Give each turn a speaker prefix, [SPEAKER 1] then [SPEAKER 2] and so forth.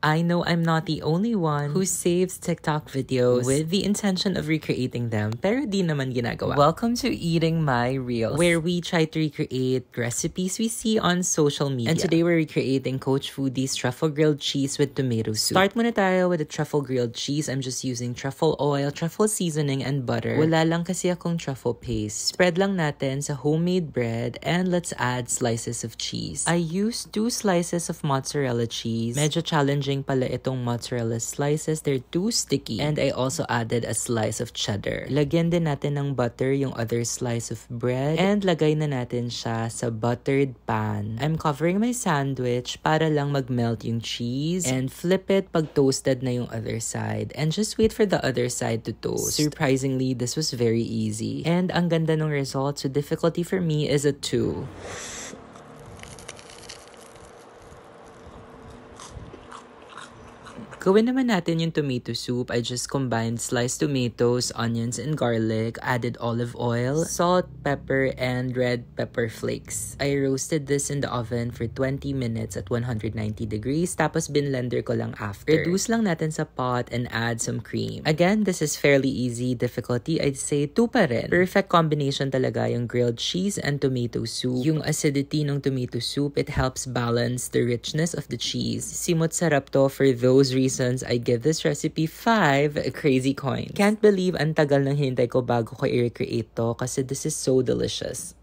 [SPEAKER 1] I know I'm not the only one who saves TikTok videos with the intention of recreating them, pero di naman ginagawa. Welcome to Eating My Reels, where we try to recreate recipes we see on social media. And today we're recreating Coach Foodie's truffle grilled cheese with tomato soup. Start muna tayo with the truffle grilled cheese. I'm just using truffle oil, truffle seasoning, and butter. Wala lang kasi akong truffle paste. Spread lang natin sa homemade bread, and let's add slices of cheese. I used 2 slices of mozzarella cheese. Medyo challenging pala itong mozzarella slices. They're too sticky. And I also added a slice of cheddar. Lagyan din natin ng butter yung other slice of bread. And lagay na natin siya sa buttered pan. I'm covering my sandwich para lang mag-melt yung cheese. And flip it pag toasted na yung other side. And just wait for the other side to toast. Surprisingly, this was very easy. And ang ganda ng result, so difficulty for me is a 2. Gawin naman natin yung tomato soup. I just combined sliced tomatoes, onions, and garlic, added olive oil, salt, pepper, and red pepper flakes. I roasted this in the oven for 20 minutes at 190 degrees, tapos binlender ko lang after. Reduce lang natin sa pot and add some cream. Again, this is fairly easy. Difficulty, I'd say 2 pa rin. Perfect combination talaga yung grilled cheese and tomato soup. Yung acidity ng tomato soup, it helps balance the richness of the cheese. Simot sarap to. For those reasons, I give this recipe 5 crazy coins. Can't believe ang tagal nang hinintay ko bago ko i-recreate to kasi this is so delicious.